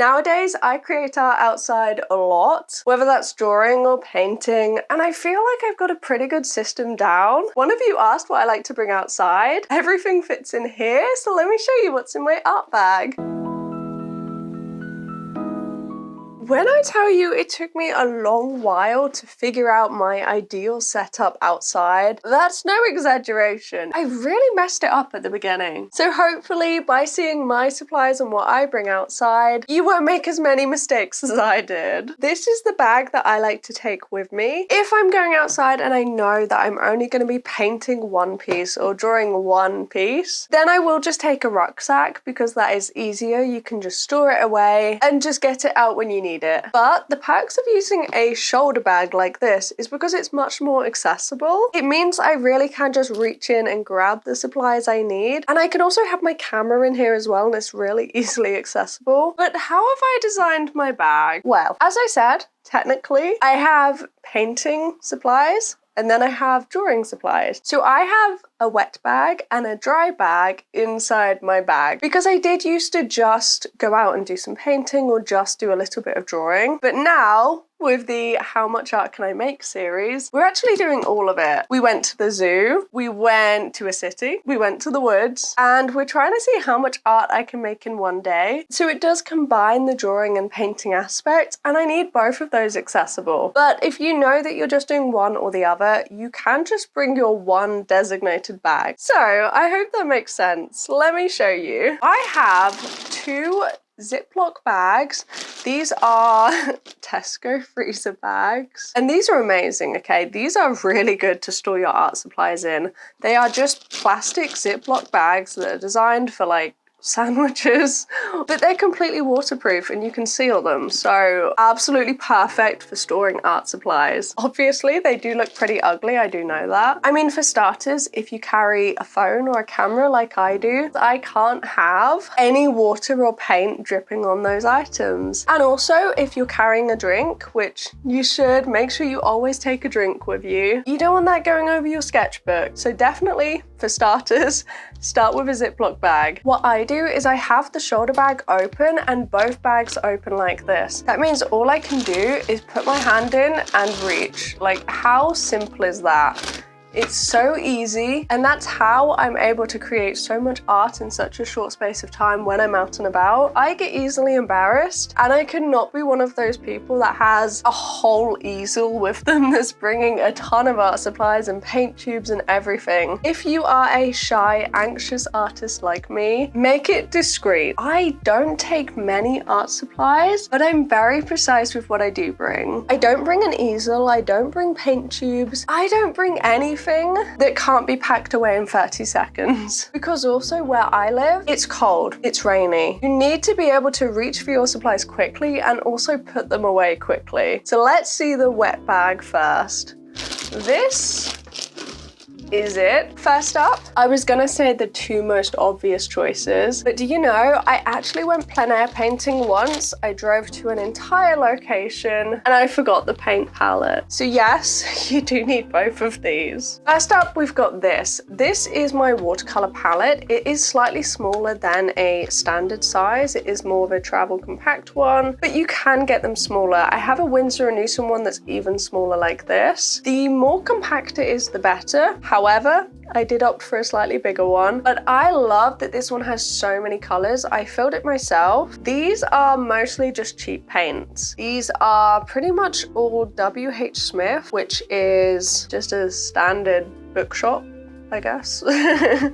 Nowadays, I create art outside a lot, whether that's drawing or painting, and I feel like I've got a pretty good system down. One of you asked what I like to bring outside. Everything fits in here, so let me show you what's in my art bag. When I tell you it took me a long while to figure out my ideal setup outside, that's no exaggeration. I really messed it up at the beginning. So hopefully by seeing my supplies and what I bring outside, you won't make as many mistakes as I did. This is the bag that I like to take with me. If I'm going outside and I know that I'm only going to be painting one piece or drawing one piece, then I will just take a rucksack because that is easier. You can just store it away and just get it out when you need it. But the perks of using a shoulder bag like this is because it's much more accessible. It means I really can just reach in and grab the supplies I need. And I can also have my camera in here as well, and it's really easily accessible. But how have I designed my bag? Well, as I said, technically, I have painting supplies and then I have drawing supplies. So I have a wet bag and a dry bag inside my bag because I did used to just go out and do some painting or just do a little bit of drawing. But now, with the How Much Art Can I Make series, we're actually doing all of it. We went to the zoo, we went to a city, we went to the woods, and we're trying to see how much art I can make in one day. So it does combine the drawing and painting aspect, and I need both of those accessible. But if you know that you're just doing one or the other, you can just bring your one designated bag. So I hope that makes sense. Let me show you. I have two Ziploc bags. These are Tesco freezer bags, and these are amazing. Okay, these are really good to store your art supplies in. They are just plastic Ziploc bags that are designed for like sandwiches, but they're completely waterproof and you can seal them, so absolutely perfect for storing art supplies. Obviously they do look pretty ugly, I do know that. I mean, for starters, if you carry a phone or a camera like I do, I can't have any water or paint dripping on those items. And also, if you're carrying a drink, which you should, make sure you always take a drink with you. You don't want that going over your sketchbook, so definitely, for starters, start with a Ziploc bag. What I do is I have the shoulder bag open and both bags open like this. That means all I can do is put my hand in and reach. Like, how simple is that? It's so easy, and that's how I'm able to create so much art in such a short space of time when I'm out and about. I get easily embarrassed, and I could not be one of those people that has a whole easel with them that's bringing a ton of art supplies and paint tubes and everything. If you are a shy, anxious artist like me, make it discreet. I don't take many art supplies, but I'm very precise with what I do bring. I don't bring an easel, I don't bring paint tubes, I don't bring anything that can't be packed away in 30 seconds. Because also where I live, it's cold, it's rainy. You need to be able to reach for your supplies quickly and also put them away quickly. So let's see the wet bag first. This is it. First up, I was gonna say the two most obvious choices, but do you know, I actually went plein air painting once. I drove to an entire location and I forgot the paint palette. So yes, you do need both of these. First up, we've got this. This is my watercolor palette. It is slightly smaller than a standard size. It is more of a travel compact one, but you can get them smaller. I have a Winsor & Newton one that's even smaller like this. The more compact it is, the better. However, I did opt for a slightly bigger one, but I love that this one has so many colors. I filled it myself. These are mostly just cheap paints. These are pretty much all W.H. Smith, which is just a standard bookshop, I guess.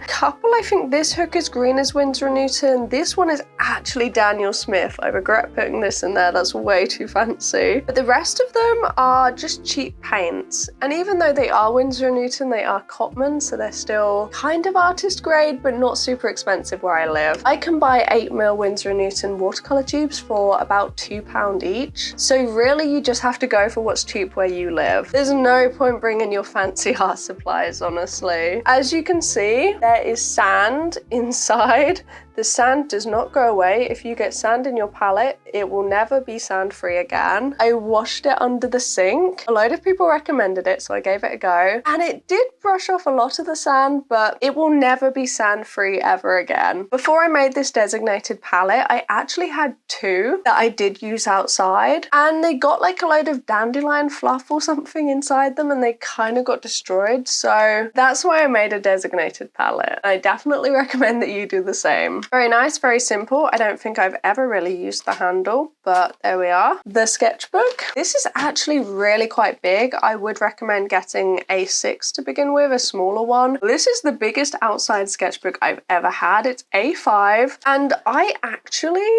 Couple, I think this hook is green as Winsor & Newton. This one is actually Daniel Smith. I regret putting this in there, that's way too fancy. But the rest of them are just cheap paints. And even though they are Winsor & Newton, they are Cotman, so they're still kind of artist grade, but not super expensive where I live. I can buy 8mm Winsor & Newton watercolor tubes for about £2 each. So really you just have to go for what's cheap where you live. There's no point bringing your fancy art supplies, honestly. As you can see, there is sand inside The sand does not go away. If you get sand in your palette, it will never be sand free again. I washed it under the sink. A load of people recommended it, so I gave it a go. And it did brush off a lot of the sand, but it will never be sand free ever again. Before I made this designated palette, I actually had two that I did use outside, and they got like a load of dandelion fluff or something inside them, and they kind of got destroyed. So that's why I made a designated palette. I definitely recommend that you do the same. Very nice, very simple. I don't think I've ever really used the handle, but there we are. The sketchbook. This is actually really quite big. I would recommend getting a 6 to begin with, a smaller one. This is the biggest outside sketchbook I've ever had. It's A5, and I actually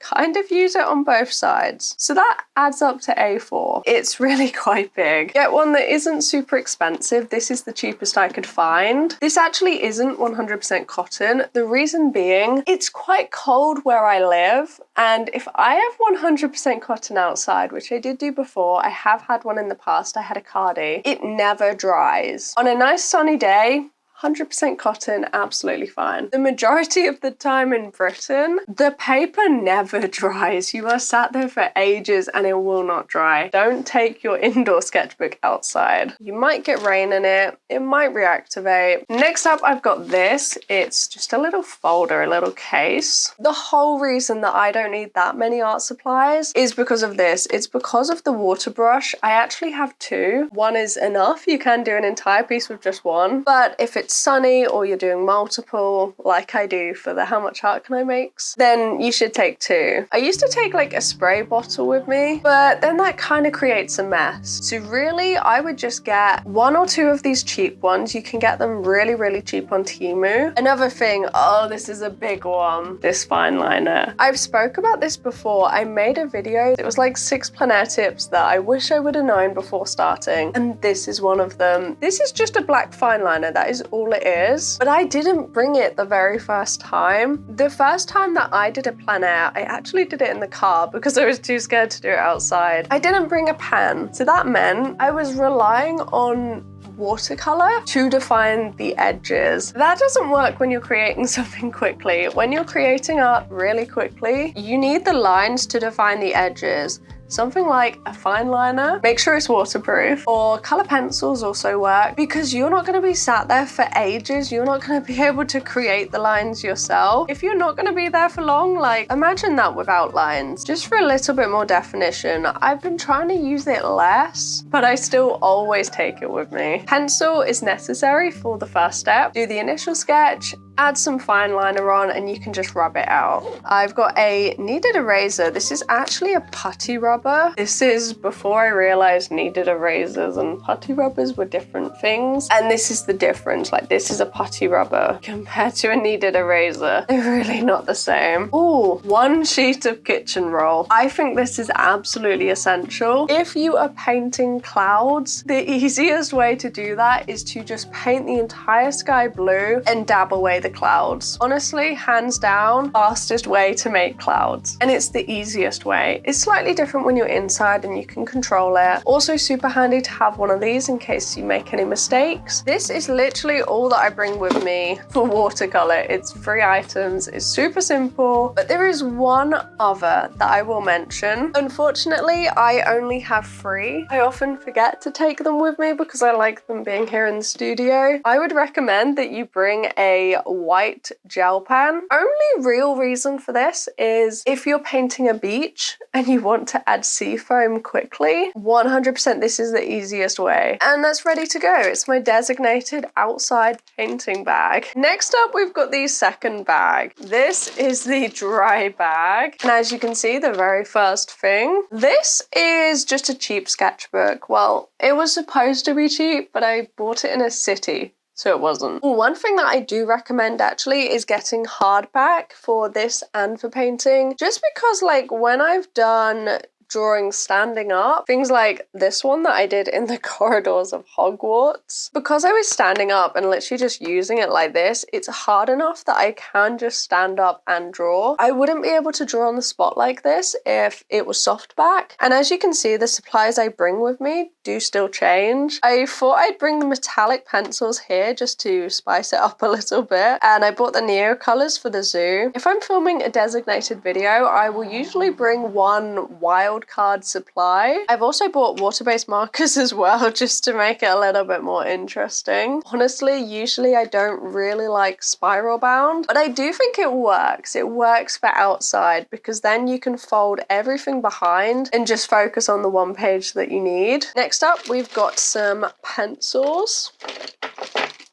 kind of use it on both sides. So that adds up to A4. It's really quite big. Get one that isn't super expensive. This is the cheapest I could find. This actually isn't 100% cotton. The reason being, it's quite cold where I live, and if I have 100% cotton outside, which I did do before, I have had one in the past, I had a cardi, it never dries. On a nice sunny day, 100% cotton, absolutely fine. The majority of the time in Britain, the paper never dries. You are sat there for ages and it will not dry. Don't take your indoor sketchbook outside. You might get rain in it. It might reactivate. Next up, I've got this. It's just a little folder, a little case. The whole reason that I don't need that many art supplies is because of this. It's because of the water brush. I actually have two. One is enough. You can do an entire piece with just one. But if it's sunny or you're doing multiple, like I do for the How Much Art Can I Makes, then you should take two. I used to take like a spray bottle with me, but then that kind of creates a mess. So really, I would just get one or two of these cheap ones. You can get them really, really cheap on Temu. Another thing, oh, this is a big one, this fine liner. I've spoke about this before. I made a video. It was like 6 plein air tips that I wish I would have known before starting, and this is one of them. This is just a black fine liner. That is all it is, but I didn't bring it the very first time. The first time that I did a plein air, I actually did it in the car because I was too scared to do it outside. I didn't bring a pen, so that meant I was relying on watercolor to define the edges. That doesn't work when you're creating something quickly. When you're creating art really quickly, you need the lines to define the edges. Something like a fine liner, make sure it's waterproof, or color pencils also work, because you're not going to be sat there for ages. You're not going to be able to create the lines yourself. If you're not going to be there for long, like imagine that without lines. Just for a little bit more definition, I've been trying to use it less, but I still always take it with me. Pencil is necessary for the first step. Do the initial sketch, add some fine liner on, and you can just rub it out. I've got a kneaded eraser. This is actually a putty rubber. This is before I realized kneaded erasers and putty rubbers were different things. And this is the difference. Like, this is a putty rubber compared to a kneaded eraser. They're really not the same. Ooh, 1 sheet of kitchen roll. I think this is absolutely essential. If you are painting clouds, the easiest way to do that is to just paint the entire sky blue and dab away the clouds. Honestly, hands down, fastest way to make clouds. And it's the easiest way. It's slightly different when you're inside and you can control it. Also super handy to have one of these in case you make any mistakes. This is literally all that I bring with me for watercolor. It's 3 items. It's super simple, but there is one other that I will mention. Unfortunately, I only have 3. I often forget to take them with me because I like them being here in the studio. I would recommend that you bring a white gel pen. Only real reason for this is if you're painting a beach and you want to add sea foam quickly, 100% this is the easiest way. And that's ready to go. It's my designated outside painting bag. Next up, we've got the second bag. This is the dry bag. And as you can see, the very first thing, this is just a cheap sketchbook. Well, it was supposed to be cheap, but I bought it in a city, so it wasn't. One thing that I do recommend actually is getting hardback for this and for painting, just because like when I've done drawing standing up, things like this one that I did in the corridors of Hogwarts, because I was standing up and literally just using it like this, it's hard enough that I can just stand up and draw. I wouldn't be able to draw on the spot like this if it was softback. And as you can see, the supplies I bring with me do still change. I thought I'd bring the metallic pencils here just to spice it up a little bit, and I bought the Neo colors for the zoo. If I'm filming a designated video, I will usually bring one wildcard supply. I've also bought water-based markers as well, just to make it a little bit more interesting. Honestly, usually I don't really like spiral bound, but I do think it works. It works for outside because then you can fold everything behind and just focus on the one page that you need. Next up, we've got some pencils.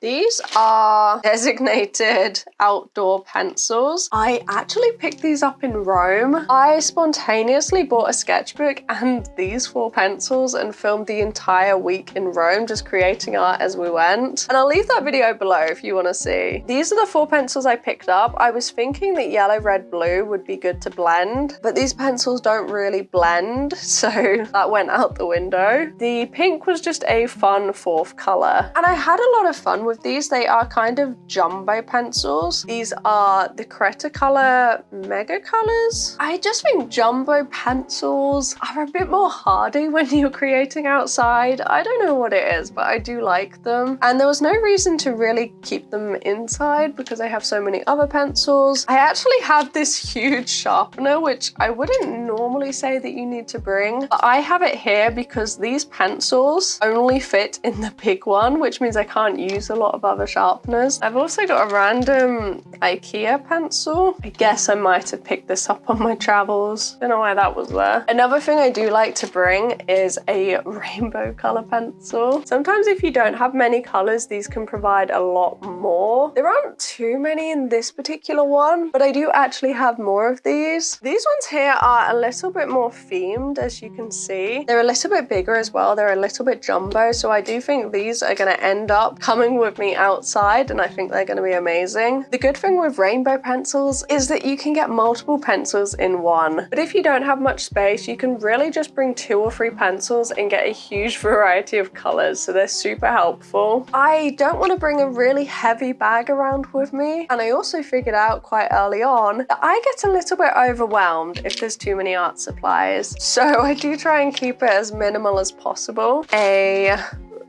These are designated outdoor pencils. I actually picked these up in Rome. I spontaneously bought a sketchbook and these 4 pencils and filmed the entire week in Rome, just creating art as we went. And I'll leave that video below if you want to see. These are the 4 pencils I picked up. I was thinking that yellow, red, blue would be good to blend, but these pencils don't really blend, so that went out the window. The pink was just a fun 4th color, and I had a lot of fun with these. They are kind of jumbo pencils. These are the Cretacolor Mega Colors. I just think jumbo pencils are a bit more hardy when you're creating outside. I don't know what it is, but I do like them. And there was no reason to really keep them inside because I have so many other pencils. I actually have this huge sharpener, which I wouldn't normally say that you need to bring, but I have it here because these pencils only fit in the big one, which means I can't use a lot of other sharpeners. I've also got a random IKEA pencil. I guess I might have picked this up on my travels. Don't know why that was there. Another thing I do like to bring is a rainbow color pencil. Sometimes if you don't have many colors, these can provide a lot more. There aren't too many in this particular one, but I do actually have more of these. These ones here are a little bit more themed, as you can see. They're a little bit bigger as well. They're a little bit jumbo, so I do think these are going to end up coming with me outside, and I think they're going to be amazing. The good thing with rainbow pencils is that you can get multiple pencils in one, but if you don't have much space, you can really just bring 2 or 3 pencils and get a huge variety of colors, so they're super helpful. I don't want to bring a really heavy bag around with me, and I also figured out quite early on that I get a little bit overwhelmed if there's too many art supplies, so I do try and keep it as minimal as possible. A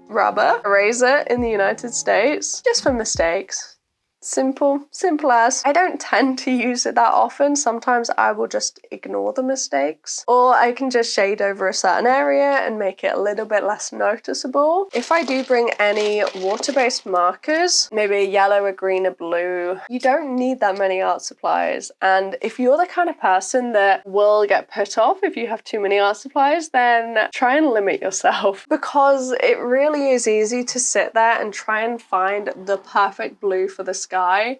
rubber eraser in the United States, just for mistakes. Simple as. I don't tend to use it that often. Sometimes I will just ignore the mistakes, or I can just shade over a certain area and make it a little bit less noticeable. If I do bring any water-based markers, maybe a yellow, a green, a blue, you don't need that many art supplies. And if you're the kind of person that will get put off if you have too many art supplies, then try and limit yourself, because it really is easy to sit there and try and find the perfect blue for the sky.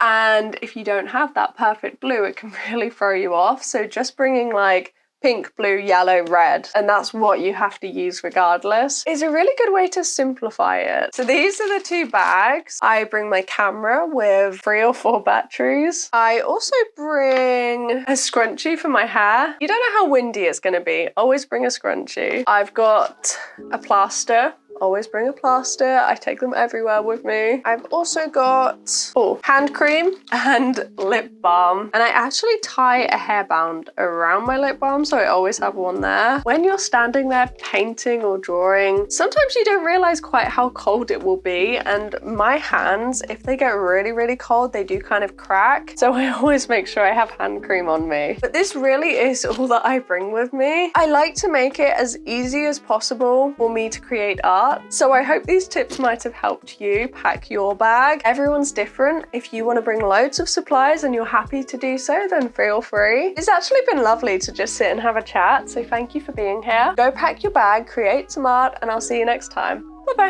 And if you don't have that perfect blue, it can really throw you off. So just bringing like pink, blue, yellow, red, and that's what you have to use regardless, is a really good way to simplify it. So these are the 2 bags. I bring my camera with 3 or 4 batteries. I also bring a scrunchie for my hair. You don't know how windy it's going to be. Always bring a scrunchie. I've got a plaster. Always bring a plaster. I take them everywhere with me. I've also got hand cream and lip balm. And I actually tie a hairband around my lip balm, so I always have one there. When you're standing there painting or drawing, sometimes you don't realize quite how cold it will be. And my hands, if they get really, really cold, they do kind of crack. So I always make sure I have hand cream on me. But this really is all that I bring with me. I like to make it as easy as possible for me to create art. So I hope these tips might have helped you pack your bag. Everyone's different. If you want to bring loads of supplies and you're happy to do so, then feel free. It's actually been lovely to just sit and have a chat, so thank you for being here. Go pack your bag, create some art, and I'll see you next time. Bye-bye.